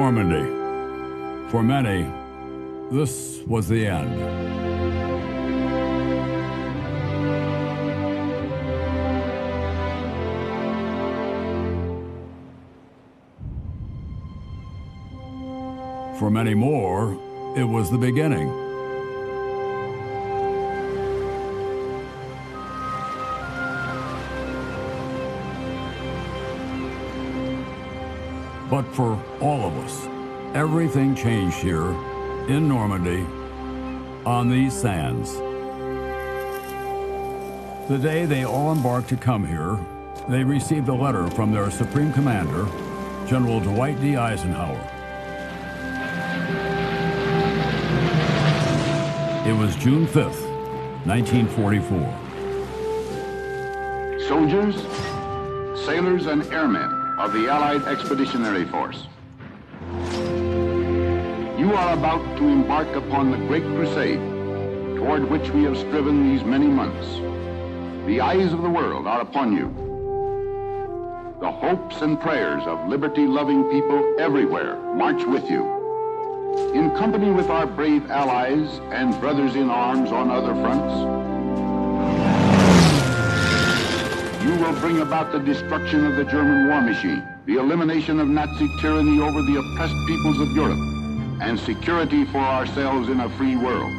Normandy. For many, this was the end. For many more, it was the beginning. But for all of us, everything changed here in Normandy on these sands. The day they all embarked to come here, they received a letter from their Supreme Commander, General Dwight D. Eisenhower. It was June 5th, 1944. Soldiers, sailors, and airmen of the Allied Expeditionary Force, you are about to embark upon the great crusade toward which we have striven these many months. The eyes of the world are upon you. The hopes and prayers of liberty-loving people everywhere march with you. In company with our brave allies and brothers in arms on other fronts, you will bring about the destruction of the German war machine, the elimination of Nazi tyranny over the oppressed peoples of Europe, and security for ourselves in a free world.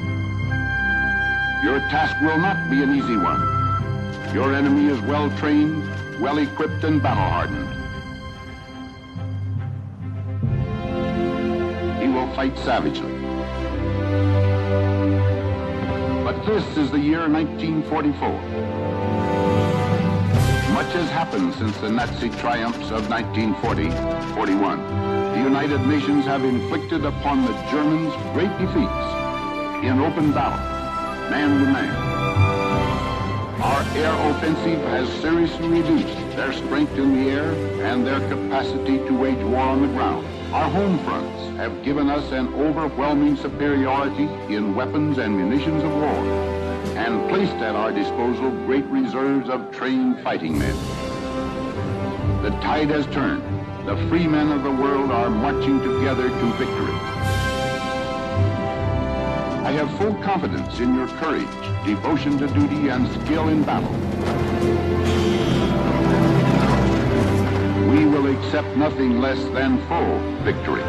Your task will not be an easy one. Your enemy is well-trained, well-equipped, and battle-hardened. He will fight savagely. But this is the year 1944. Much has happened since the Nazi triumphs of 1940-41. The United Nations have inflicted upon the Germans great defeats in open battle, man to man. Our air offensive has seriously reduced their strength in the air and their capacity to wage war on the ground. Our home fronts have given us an overwhelming superiority in weapons and munitions of war, and placed at our disposal great reserves of trained fighting men. The tide has turned. The free men of the world are marching together to victory. I have full confidence in your courage, devotion to duty, and skill in battle. We will accept nothing less than full victory.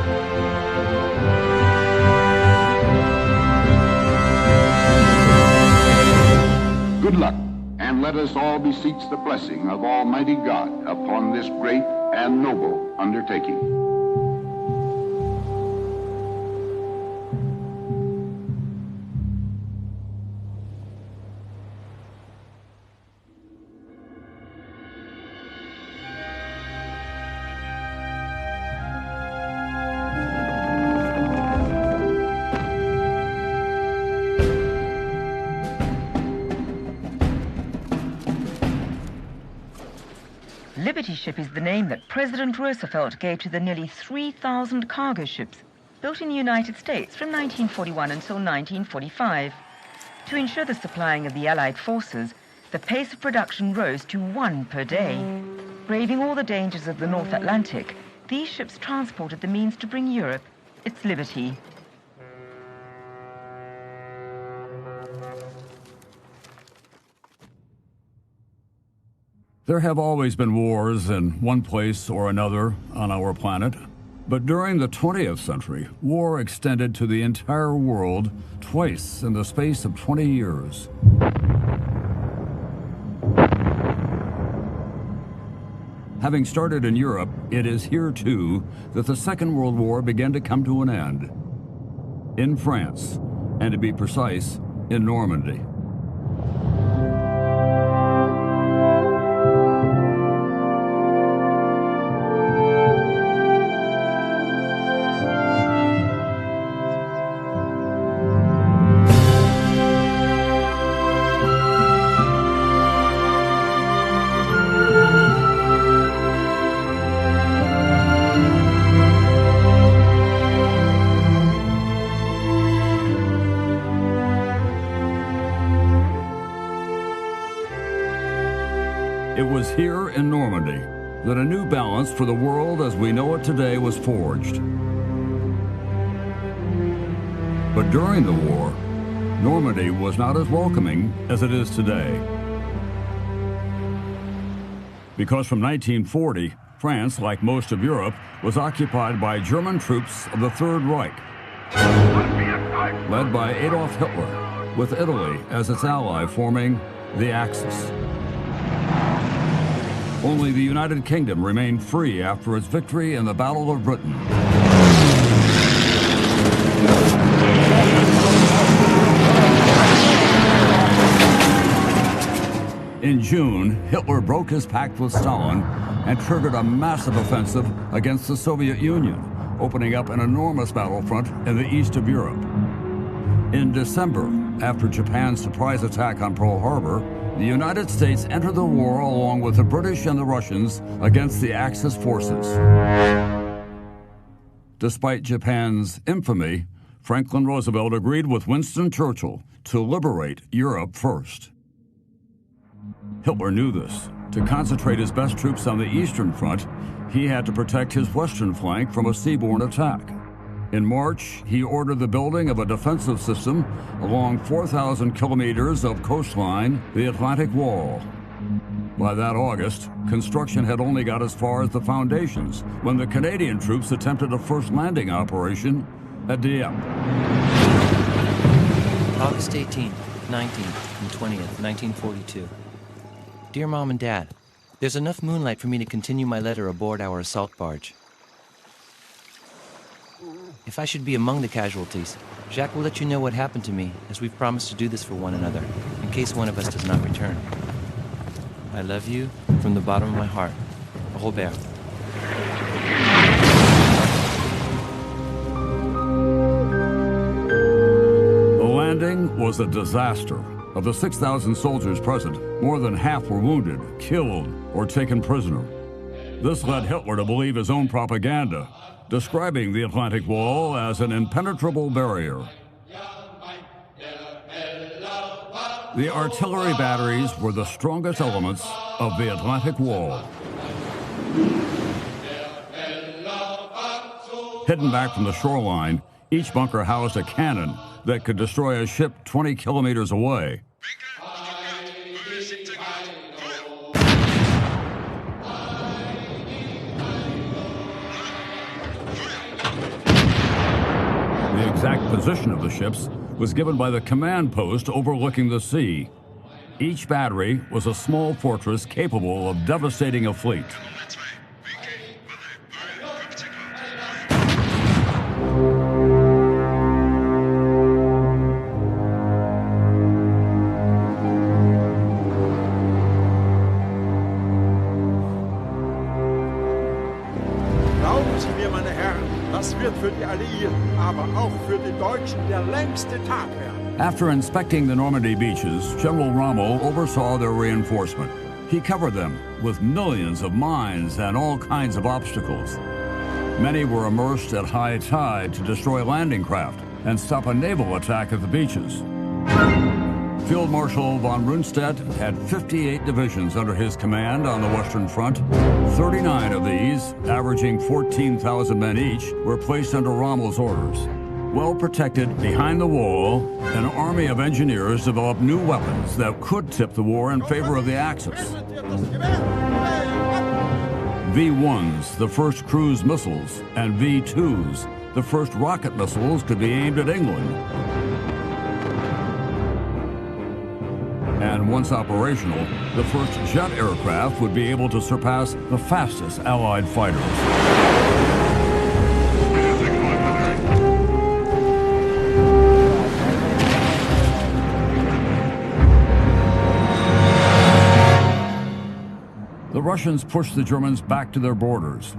Good luck, and let us all beseech the blessing of Almighty God upon this great and noble undertaking. Liberty Ship is the name that President Roosevelt gave to the nearly 3,000 cargo ships built in the United States from 1941 until 1945. To ensure the supplying of the Allied forces, the pace of production rose to 1 per day. Braving all the dangers of the North Atlantic, these ships transported the means to bring Europe its liberty. There have always been wars in one place or another on our planet, but during the 20th century, war extended to the entire world twice in the space of 20 years. Having started in Europe, it is here too that the Second World War began to come to an end. In France, and to be precise, in Normandy. It was here in Normandy that a new balance for the world as we know it today was forged. But during the war, Normandy was not as welcoming as it is today. Because from 1940, France, like most of Europe, was occupied by German troops of the Third Reich, led by Adolf Hitler, with Italy as its ally, forming the Axis. Only the United Kingdom remained free after its victory in the Battle of Britain. In June, Hitler broke his pact with Stalin and triggered a massive offensive against the Soviet Union, opening up an enormous battlefront in the east of Europe. In December, after Japan's surprise attack on Pearl Harbor, the United States entered the war along with the British and the Russians against the Axis forces. Despite Japan's infamy, Franklin Roosevelt agreed with Winston Churchill to liberate Europe first. Hitler knew this. To concentrate his best troops on the Eastern Front, he had to protect his western flank from a seaborne attack. In March, he ordered the building of a defensive system along 4,000 kilometers of coastline, the Atlantic Wall. By that August, construction had only got as far as the foundations when the Canadian troops attempted a first landing operation at Dieppe. August 18th, 19th, and 20th, 1942. Dear Mom and Dad, there's enough moonlight for me to continue my letter aboard our assault barge. If I should be among the casualties, Jacques will let you know what happened to me, as we've promised to do this for one another, in case one of us does not return. I love you from the bottom of my heart. Robert. The landing was a disaster. Of the 6,000 soldiers present, more than half were wounded, killed, or taken prisoner. This led Hitler to believe his own propaganda, describing the Atlantic Wall as an impenetrable barrier. The artillery batteries were the strongest elements of the Atlantic Wall. Hidden back from the shoreline, each bunker housed a cannon that could destroy a ship 20 kilometers away. The exact position of the ships was given by the command post overlooking the sea. Each battery was a small fortress capable of devastating a fleet. Glauben Sie mir, meine Herren, das wird für die Alliierten, aber auch für die Deutschen der längste Tag werden. After inspecting the Normandy beaches, General Rommel oversaw their reinforcement. He covered them with millions of mines and all kinds of obstacles. Many were immersed at high tide to destroy landing craft and stop a naval attack at the beaches. Field Marshal von Rundstedt had 58 divisions under his command on the Western Front. 39 of these, averaging 14,000 men each, were placed under Rommel's orders. Well protected behind the wall, an army of engineers developed new weapons that could tip the war in favor of the Axis. V-1s, the first cruise missiles, and V-2s, the first rocket missiles, could be aimed at England. And once operational, the first jet aircraft would be able to surpass the fastest Allied fighters. The Russians pushed the Germans back to their borders.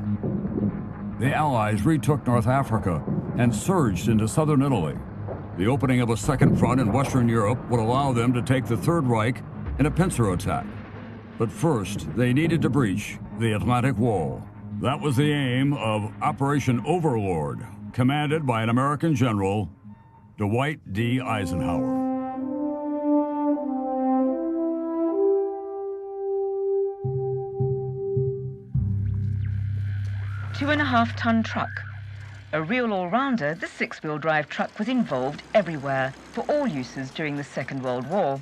The Allies retook North Africa and surged into southern Italy. The opening of a second front in Western Europe would allow them to take the Third Reich in a pincer attack. But first, they needed to breach the Atlantic Wall. That was the aim of Operation Overlord, commanded by an American general, Dwight D. Eisenhower. Two-and-a-half-ton truck, A real all-rounder, the six-wheel drive truck was involved everywhere for all uses during the Second World War.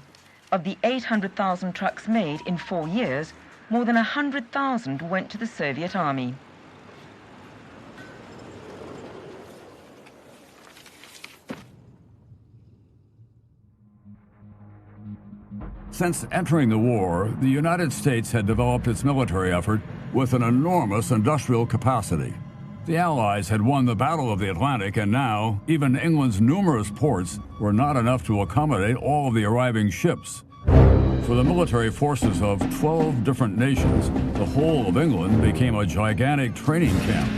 Of the 800,000 trucks made in 4 years, more than 100,000 went to the Soviet Army. Since entering the war, the United States had developed its military effort with an enormous industrial capacity. The Allies had won the Battle of the Atlantic, and now even England's numerous ports were not enough to accommodate all of the arriving ships. For the military forces of 12 different nations, the whole of England became a gigantic training camp.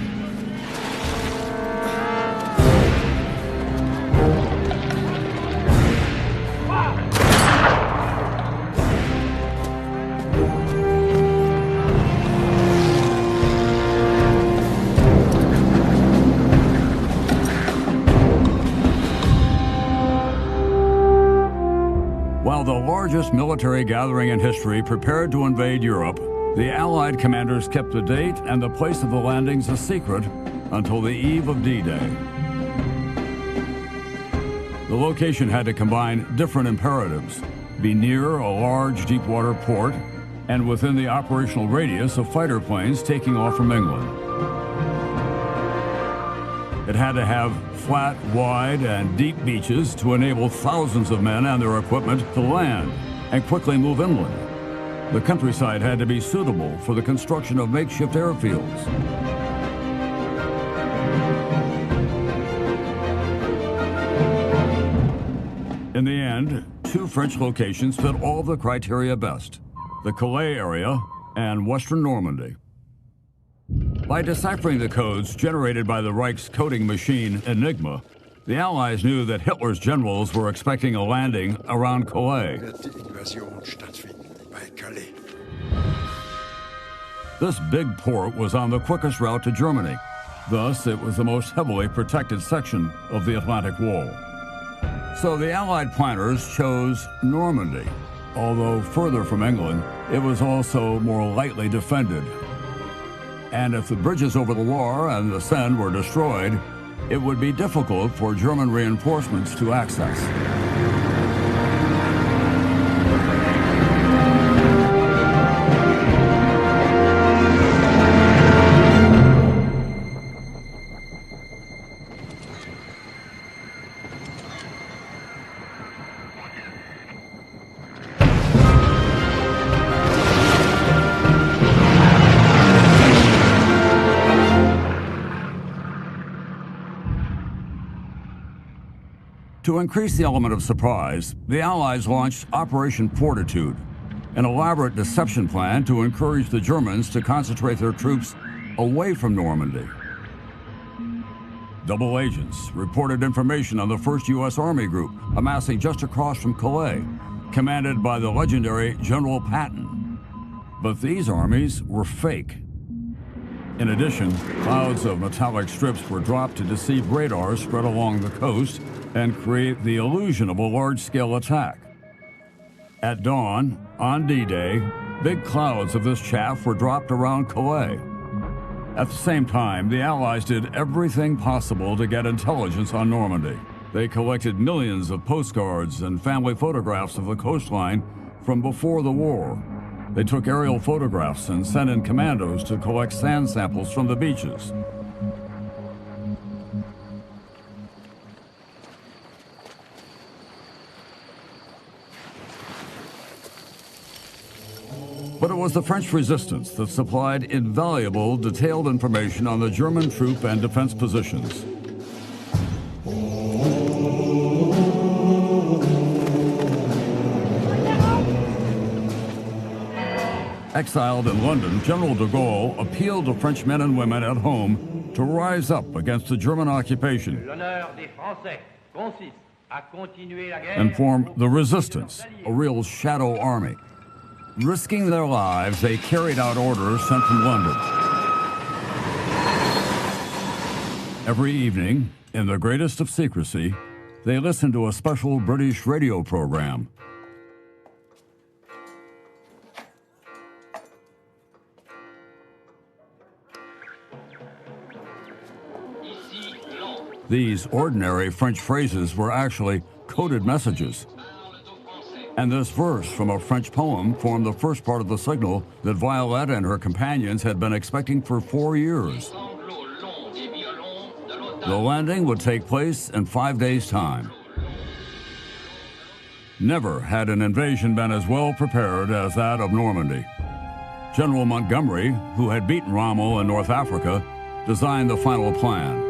While the largest military gathering in history prepared to invade Europe, the Allied commanders kept the date and the place of the landings a secret until the eve of D-Day. The location had to combine different imperatives: be near a large deep-water port and within the operational radius of fighter planes taking off from England. It had to have flat, wide, and deep beaches to enable thousands of men and their equipment to land and quickly move inland. The countryside had to be suitable for the construction of makeshift airfields. In the end, 2 French locations fit all the criteria best: the Calais area and western Normandy. By deciphering the codes generated by the Reich's coding machine Enigma, the Allies knew that Hitler's generals were expecting a landing around Calais. This big port was on the quickest route to Germany. Thus, it was the most heavily protected section of the Atlantic Wall. So the Allied planners chose Normandy. Although further from England, it was also more lightly defended. And if the bridges over the Loire and the Seine were destroyed, it would be difficult for German reinforcements to access. To increase the element of surprise, the Allies launched Operation Fortitude, an elaborate deception plan to encourage the Germans to concentrate their troops away from Normandy. Double agents reported information on the 1st U.S. Army Group amassing just across from Calais, commanded by the legendary General Patton. But these armies were fake. In addition, clouds of metallic strips were dropped to deceive radars spread along the coast and create the illusion of a large-scale attack. At dawn, on D-Day, big clouds of this chaff were dropped around Calais. At the same time, the Allies did everything possible to get intelligence on Normandy. They collected millions of postcards and family photographs of the coastline from before the war. They took aerial photographs and sent in commandos to collect sand samples from the beaches. But it was the French resistance that supplied invaluable, detailed information on the German troop and defense positions. Exiled in London, General de Gaulle appealed to French men and women at home to rise up against the German occupation and form the resistance, a real shadow army. Risking their lives, they carried out orders sent from London. Every evening, in the greatest of secrecy, they listened to a special British radio program. These ordinary French phrases were actually coded messages. And this verse from a French poem formed the first part of the signal that Violette and her companions had been expecting for 4 years. The landing would take place in 5 days' time. Never had an invasion been as well prepared as that of Normandy. General Montgomery, who had beaten Rommel in North Africa, designed the final plan.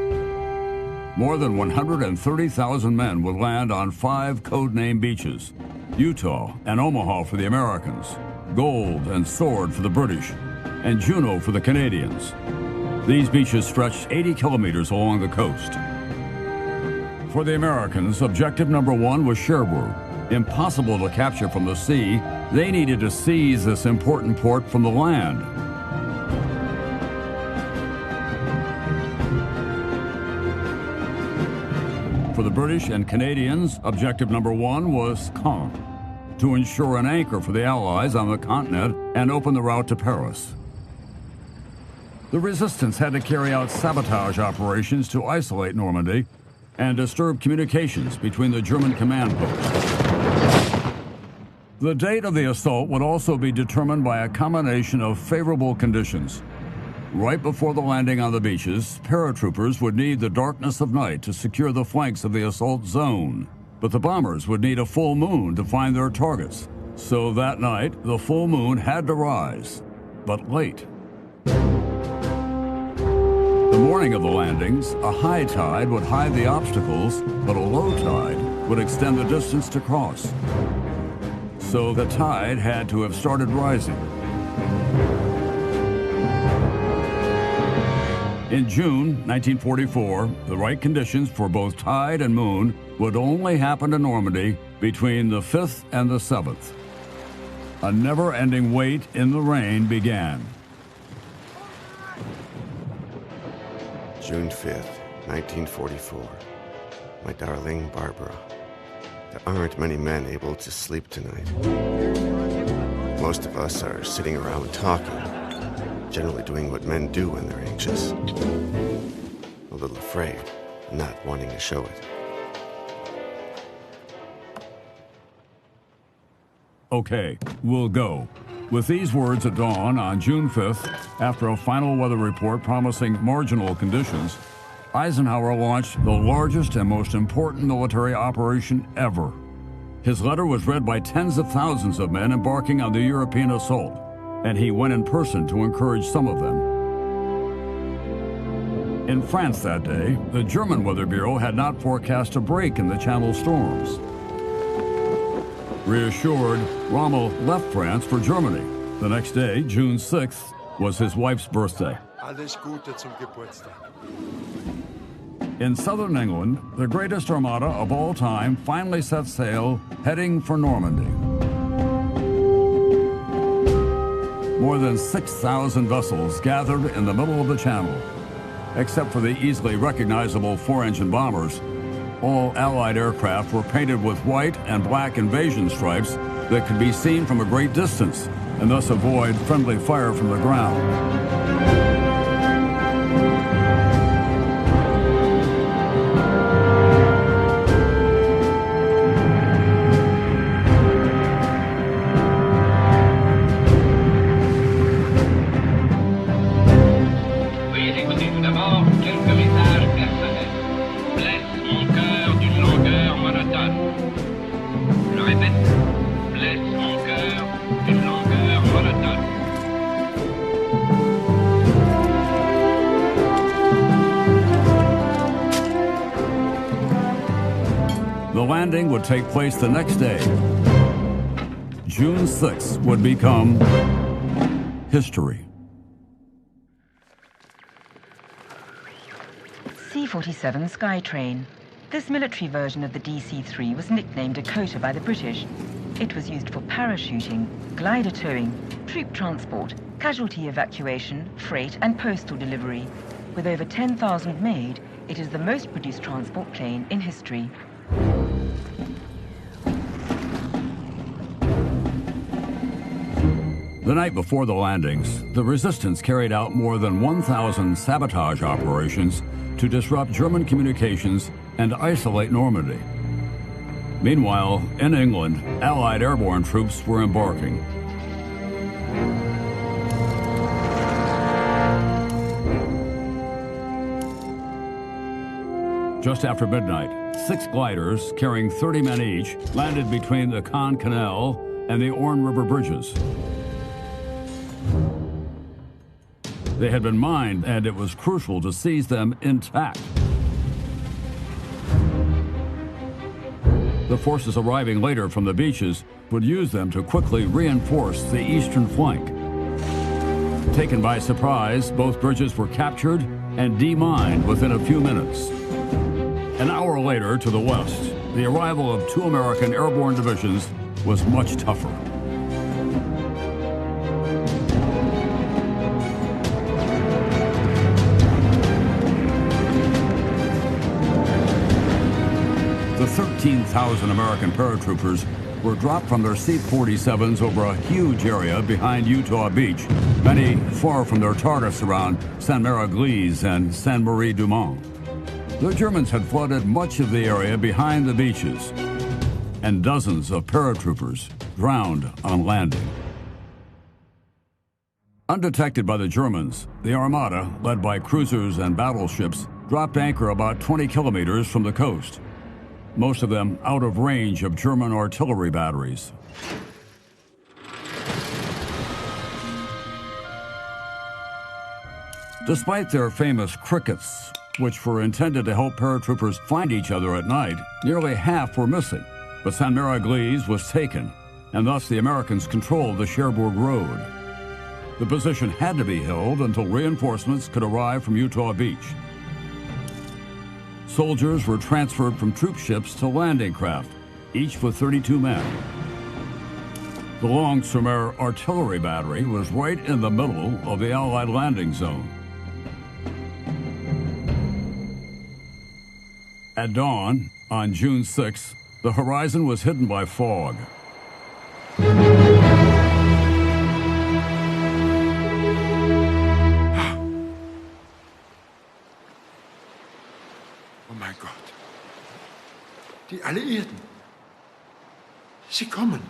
More than 130,000 men would land on 5 codenamed beaches: Utah and Omaha for the Americans, Gold and Sword for the British, and Juno for the Canadians. These beaches stretched 80 kilometers along the coast. For the Americans, objective number 1 was Cherbourg. Impossible to capture from the sea, they needed to seize this important port from the land. For the British and Canadians, objective number 1 was Caen, to ensure an anchor for the Allies on the continent and open the route to Paris. The resistance had to carry out sabotage operations to isolate Normandy and disturb communications between the German command posts. The date of the assault would also be determined by a combination of favorable conditions. Right before the landing on the beaches, paratroopers would need the darkness of night to secure the flanks of the assault zone. But the bombers would need a full moon to find their targets. So that night, the full moon had to rise, but late. The morning of the landings, a high tide would hide the obstacles, but a low tide would extend the distance to cross. So the tide had to have started rising. In June 1944, the right conditions for both tide and moon would only happen to Normandy between the 5th and the 7th. A never-ending wait in the rain began. June 5th, 1944. My darling Barbara. There aren't many men able to sleep tonight. Most of us are sitting around talking, generally doing what men do when they're anxious. A little afraid, not wanting to show it. Okay, we'll go. With these words at dawn on June 5th, after a final weather report promising marginal conditions, Eisenhower launched the largest and most important military operation ever. His letter was read by tens of thousands of men embarking on the European assault, and he went in person to encourage some of them. In France that day, the German Weather Bureau had not forecast a break in the Channel storms. Reassured, Rommel left France for Germany. The next day, June 6th, was his wife's birthday. Alles Gute zum Geburtstag. In southern England, the greatest armada of all time finally set sail, heading for Normandy. More than 6,000 vessels gathered in the middle of the channel. Except for the easily recognizable 4-engine bombers, all Allied aircraft were painted with white and black invasion stripes that could be seen from a great distance and thus avoid friendly fire from the ground. The landing would take place the next day. June 6th would become history. C-47 Skytrain. This military version of the DC-3 was nicknamed Dakota by the British. It was used for parachuting, glider towing, troop transport, casualty evacuation, freight and postal delivery. With over 10,000 made, it is the most produced transport plane in history. The night before the landings, the resistance carried out more than 1,000 sabotage operations to disrupt German communications and isolate Normandy. Meanwhile, in England, Allied airborne troops were embarking. Just after midnight, 6 gliders carrying 30 men each landed between the Caen Canal and the Orne River bridges. They had been mined, and it was crucial to seize them intact. The forces arriving later from the beaches would use them to quickly reinforce the eastern flank. Taken by surprise, both bridges were captured and demined within a few minutes. An hour later, to the west, the arrival of 2 American airborne divisions was much tougher. The 13,000 American paratroopers were dropped from their C-47s over a huge area behind Utah Beach, many far from their targets around Sainte-Mère-Église and Sainte-Marie-du-Mont. The Germans had flooded much of the area behind the beaches, and dozens of paratroopers drowned on landing. Undetected by the Germans, the Armada, led by cruisers and battleships, dropped anchor about 20 kilometers from the coast, most of them out of range of German artillery batteries. Despite their famous crickets, which were intended to help paratroopers find each other at night, nearly half were missing. But Sainte-Mère-Église was taken, and thus the Americans controlled the Cherbourg Road. The position had to be held until reinforcements could arrive from Utah Beach. Soldiers were transferred from troop ships to landing craft, each with 32 men. The Long-sur-Mer artillery battery was right in the middle of the Allied landing zone. At dawn, on June 6, the horizon was hidden by fog. Oh mein Gott. Die Alliierten. Sie kommen.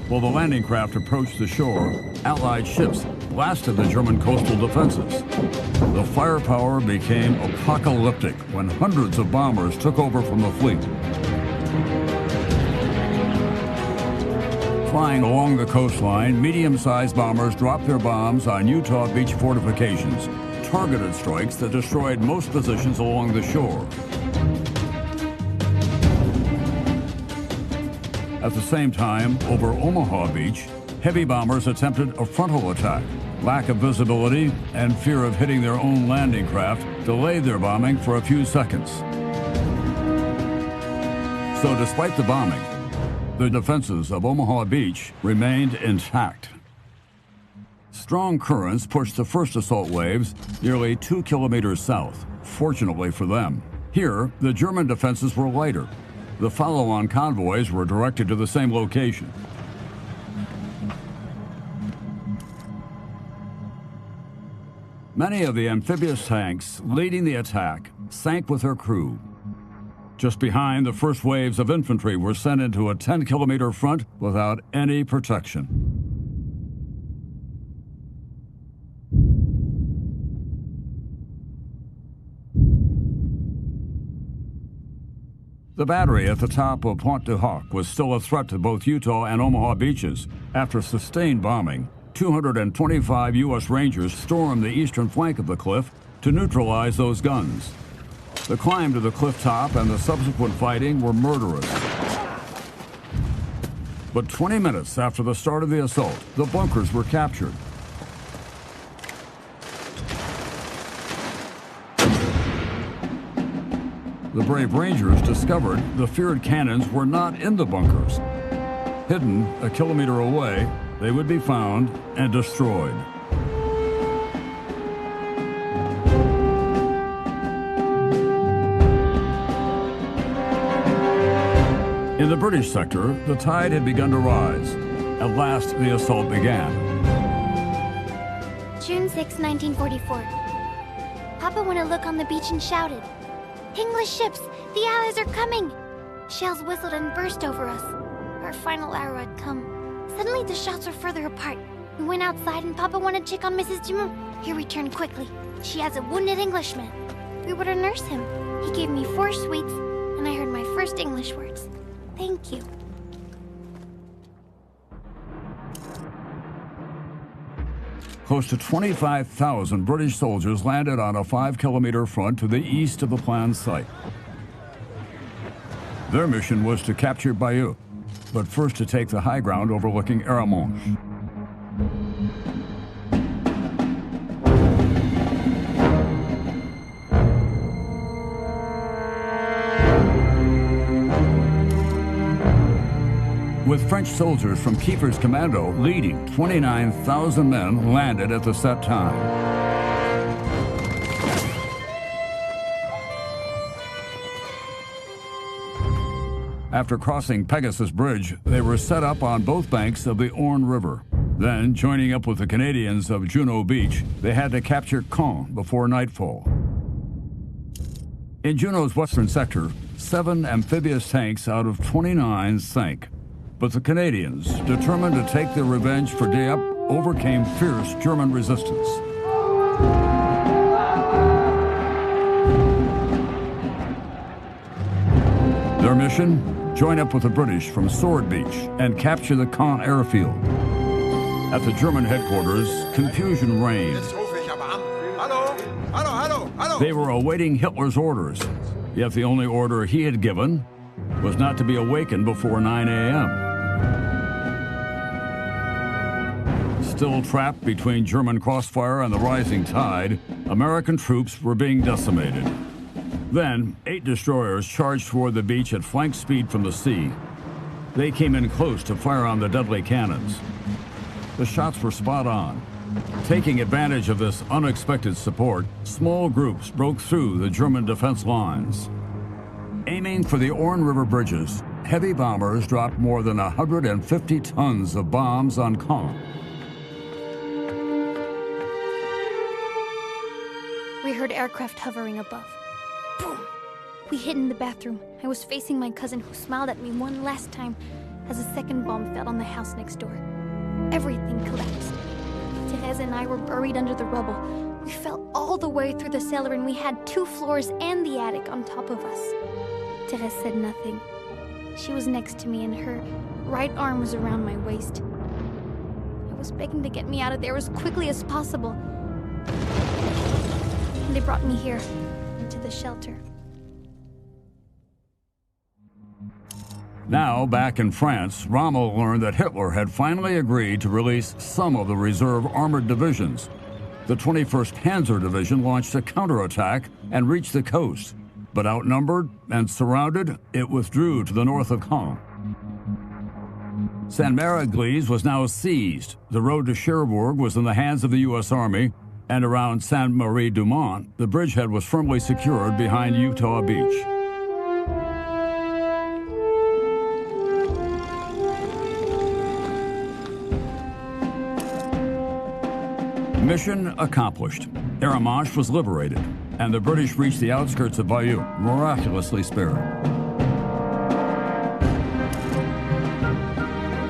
While the landing craft approached the shore, Allied ships blasted the German coastal defenses. The firepower became apocalyptic when hundreds of bombers took over from the fleet. Flying along the coastline, medium-sized bombers dropped their bombs on Utah Beach fortifications, targeted strikes that destroyed most positions along the shore. At the same time, over Omaha Beach, heavy bombers attempted a frontal attack. Lack of visibility and fear of hitting their own landing craft delayed their bombing for a few seconds. So despite the bombing, the defenses of Omaha Beach remained intact. Strong currents pushed the first assault waves nearly 2 kilometers south, fortunately for them. Here, the German defenses were lighter. The follow-on convoys were directed to the same location. Many of the amphibious tanks leading the attack sank with their crew. Just behind, the first waves of infantry were sent into a 10-kilometer front without any protection. The battery at the top of Pointe du Hoc was still a threat to both Utah and Omaha beaches. After sustained bombing, 225 U.S. Rangers stormed the eastern flank of the cliff to neutralize those guns. The climb to the cliff top and the subsequent fighting were murderous. But 20 minutes after the start of the assault, the bunkers were captured. The brave Rangers discovered the feared cannons were not in the bunkers. Hidden a kilometer away, they would be found and destroyed. In the British sector, the tide had begun to rise. At last, the assault began. June 6, 1944. Papa went to look on the beach and shouted, "English ships! The Allies are coming!" Shells whistled and burst over us. Our final hour had come. Suddenly the shots were further apart. We went outside and Papa wanted to check on Mrs. Dumont. He returned quickly. She has a wounded Englishman. We were to nurse him. He gave me 4 sweets, and I heard my first English words. Thank you. Close to 25,000 British soldiers landed on a 5-kilometer front to the east of the planned site. Their mission was to capture Bayeux, but first to take the high ground overlooking Armonge. With French soldiers from Kiefer's commando leading, 29,000 men landed at the set time. After crossing Pegasus Bridge, they were set up on both banks of the Orne River. Then, joining up with the Canadians of Juno Beach, they had to capture Caen before nightfall. In Juno's western sector, 7 amphibious tanks out of 29 sank. But the Canadians, determined to take their revenge for Dieppe, overcame fierce German resistance. Their mission? Join up with the British from Sword Beach and capture the Caen airfield. At the German headquarters, confusion reigned. They were awaiting Hitler's orders, yet the only order he had given was not to be awakened before 9 a.m. Still trapped between German crossfire and the rising tide, American troops were being decimated. Then, 8 destroyers charged toward the beach at flank speed from the sea. They came in close to fire on the deadly cannons. The shots were spot on. Taking advantage of this unexpected support, small groups broke through the German defense lines. Aiming for the Orne River bridges, heavy bombers dropped more than 150 tons of bombs on Caen. We heard aircraft hovering above. Boom! We hid in the bathroom. I was facing my cousin, who smiled at me one last time as a second bomb fell on the house next door. Everything collapsed. Therese and I were buried under the rubble. We fell all the way through the cellar, and we had 2 floors and the attic on top of us. Therese said nothing. She was next to me, and her right arm was around my waist. I was begging to get me out of there as quickly as possible. And they brought me here, into the shelter. Now, back in France, Rommel learned that Hitler had finally agreed to release some of the reserve armored divisions. The 21st Panzer Division launched a counterattack and reached the coast. But outnumbered and surrounded, it withdrew to the north of Caen. Saint-Mère-Église was now seized. The road to Cherbourg was in the hands of the U.S. Army, and around Sainte-Marie-du-Mont, the bridgehead was firmly secured behind Utah Beach. Mission accomplished. Armonge was liberated, and the British reached the outskirts of Bayeux, miraculously spared.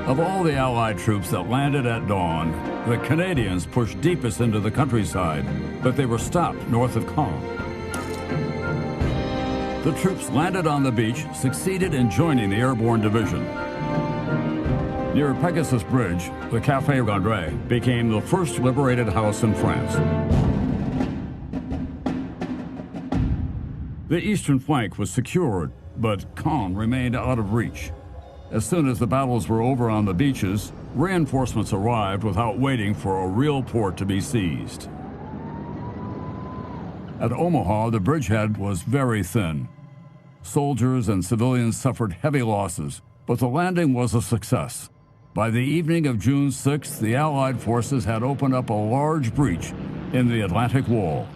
Of all the Allied troops that landed at dawn, the Canadians pushed deepest into the countryside, but they were stopped north of Caen. The troops landed on the beach, succeeded in joining the airborne division. Near Pegasus Bridge, the Café Gondry became the first liberated house in France. The eastern flank was secured, but Caen remained out of reach. As soon as the battles were over on the beaches, reinforcements arrived without waiting for a real port to be seized. At Omaha, the bridgehead was very thin. Soldiers and civilians suffered heavy losses, but the landing was a success. By the evening of June 6th, the Allied forces had opened up a large breach in the Atlantic Wall.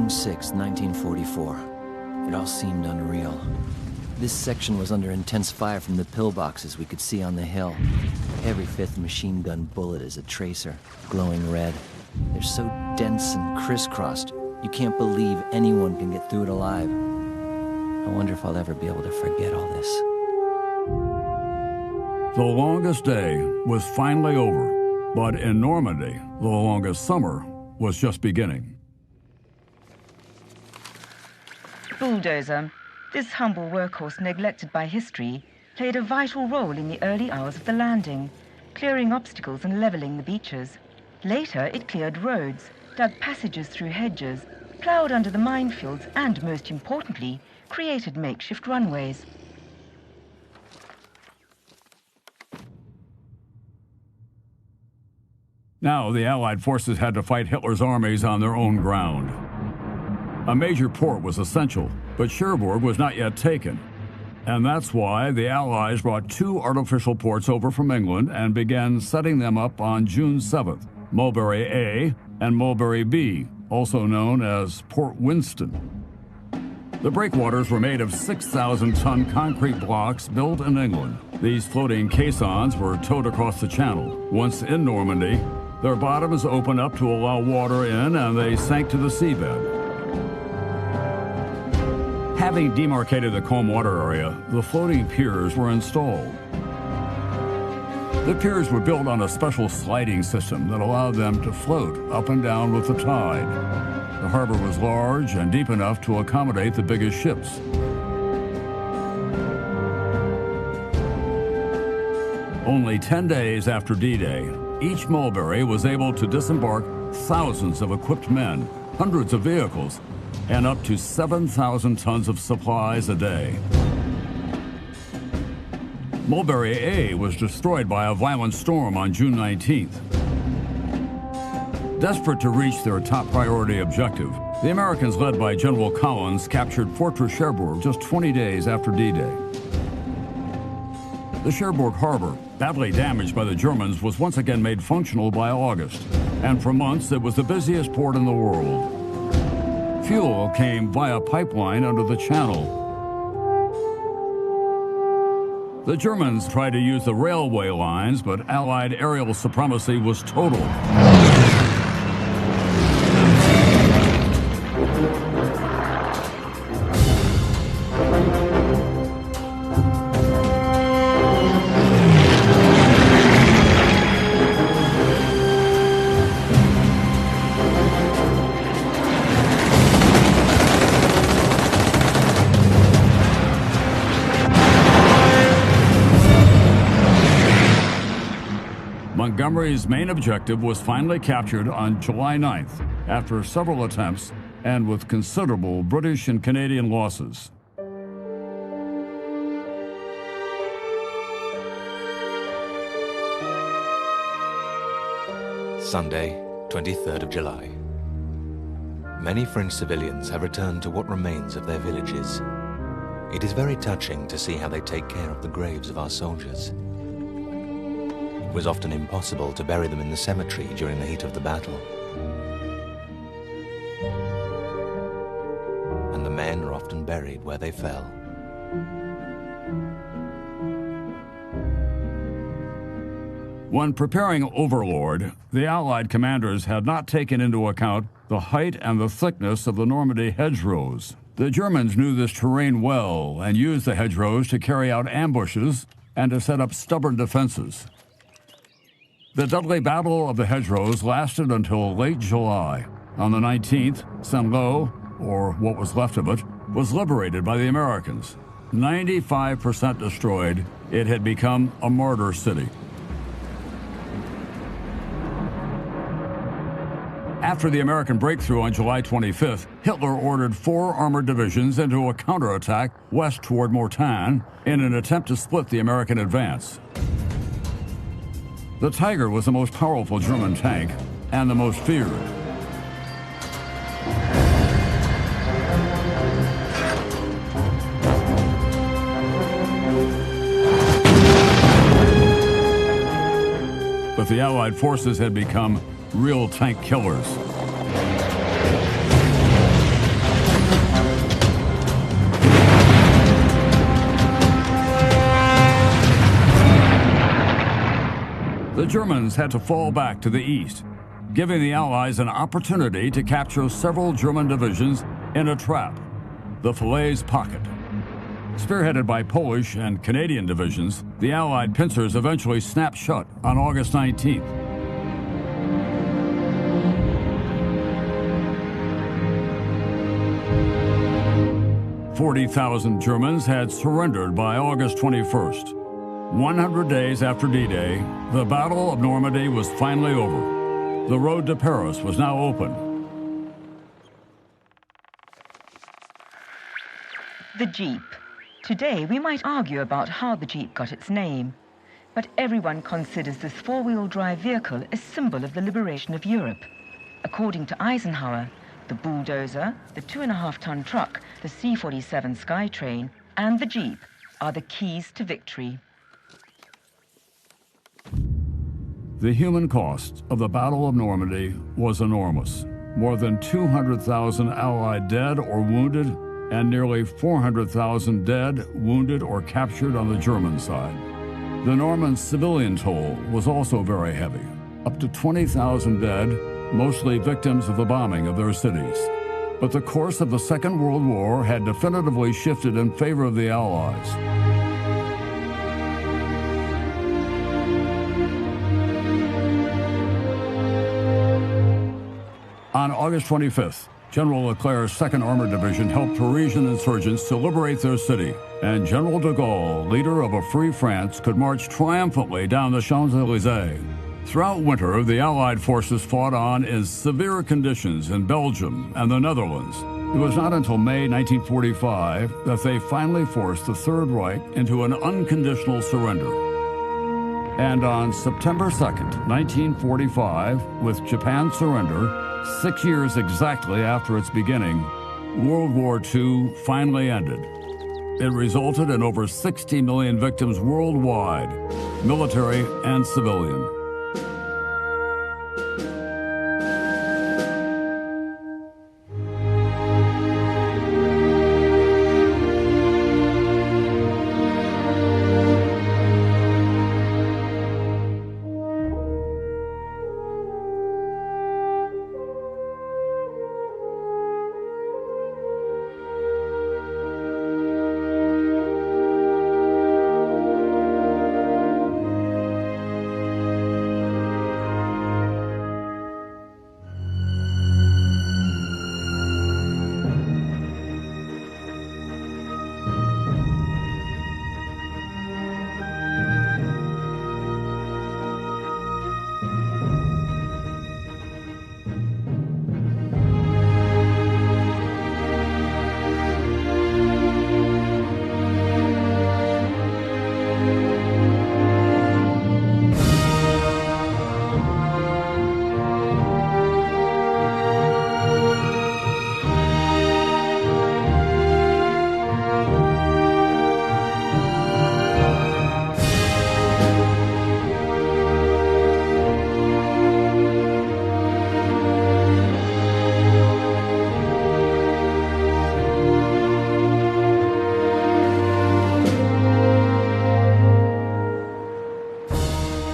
June 6, 1944. It all seemed unreal. This section was under intense fire from the pillboxes we could see on the hill. Every fifth machine gun bullet is a tracer, glowing red. They're so dense and crisscrossed, you can't believe anyone can get through it alive. I wonder if I'll ever be able to forget all this. The longest day was finally over, but in Normandy, the longest summer was just beginning. Bulldozer, this humble workhorse neglected by history, played a vital role in the early hours of the landing, clearing obstacles and leveling the beaches. Later, it cleared roads, dug passages through hedges, plowed under the minefields, and, most importantly, created makeshift runways. Now, the Allied forces had to fight Hitler's armies on their own ground. A major port was essential, but Cherbourg was not yet taken. And that's why the Allies brought 2 artificial ports over from England and began setting them up on June 7th, Mulberry A and Mulberry B, also known as Port Winston. The breakwaters were made of 6,000-ton concrete blocks built in England. These floating caissons were towed across the channel. Once in Normandy, their bottoms opened up to allow water in and they sank to the seabed. Having demarcated the calm water area, the floating piers were installed. The piers were built on a special sliding system that allowed them to float up and down with the tide. The harbor was large and deep enough to accommodate the biggest ships. Only 10 days after D-Day, each Mulberry was able to disembark thousands of equipped men, hundreds of vehicles, and up to 7,000 tons of supplies a day. Mulberry A was destroyed by a violent storm on June 19th. Desperate to reach their top priority objective, the Americans, led by General Collins, captured Fortress Cherbourg just 20 days after D-Day. The Cherbourg harbor, badly damaged by the Germans, was once again made functional by August, and for months it was the busiest port in the world. Fuel came via pipeline under the channel. The Germans tried to use the railway lines, but Allied aerial supremacy was total. Montgomery's main objective was finally captured on July 9th, after several attempts and with considerable British and Canadian losses. Sunday, 23rd of July. Many French civilians have returned to what remains of their villages. It is very touching to see how they take care of the graves of our soldiers. It was often impossible to bury them in the cemetery during the heat of the battle. And the men are often buried where they fell. When preparing Overlord, the Allied commanders had not taken into account the height and the thickness of the Normandy hedgerows. The Germans knew this terrain well and used the hedgerows to carry out ambushes and to set up stubborn defenses. The deadly Battle of the Hedgerows lasted until late July. On the 19th, Saint-Lô, or what was left of it, was liberated by the Americans. 95% destroyed, it had become a martyr city. After the American breakthrough on July 25th, Hitler ordered 4 armored divisions into a counterattack west toward Mortain in an attempt to split the American advance. The Tiger was the most powerful German tank and the most feared. But the Allied forces had become real tank killers. Germans had to fall back to the east, giving the Allies an opportunity to capture several German divisions in a trap, the Falaise Pocket. Spearheaded by Polish and Canadian divisions, the Allied pincers eventually snapped shut on August 19th. "40,000 Germans had surrendered by August 21st. 100 days after D-Day, the Battle of Normandy was finally over. The road to Paris was now open. The Jeep. Today, we might argue about how the Jeep got its name, but everyone considers this four-wheel drive vehicle a symbol of the liberation of Europe. According to Eisenhower, the bulldozer, the 2.5-ton truck, the C-47 Skytrain, and the Jeep are the keys to victory. The human cost of the Battle of Normandy was enormous. More than 200,000 Allied dead or wounded, and nearly 400,000 dead, wounded, or captured on the German side. The Norman civilian toll was also very heavy, up to 20,000 dead, mostly victims of the bombing of their cities. But the course of the Second World War had definitively shifted in favor of the Allies. On August 25th, General Leclerc's 2nd Armored Division helped Parisian insurgents to liberate their city, and General de Gaulle, leader of a free France, could march triumphantly down the Champs-Élysées. Throughout winter, the Allied forces fought on in severe conditions in Belgium and the Netherlands. It was not until May 1945 that they finally forced the Third Reich into an unconditional surrender. And on September 2nd, 1945, with Japan's surrender, 6 years exactly after its beginning, World War II finally ended. It resulted in over 60 million victims worldwide, military and civilian.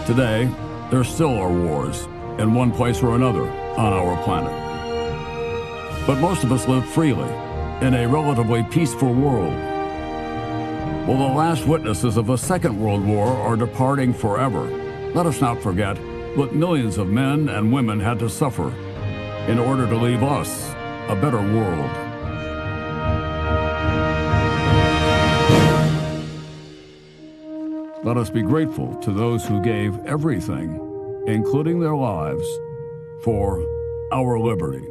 Today, there still are wars, in one place or another, on our planet. But most of us live freely, in a relatively peaceful world. While the last witnesses of the Second World War are departing forever, let us not forget what millions of men and women had to suffer in order to leave us a better world. Let us be grateful to those who gave everything, including their lives, for our liberty.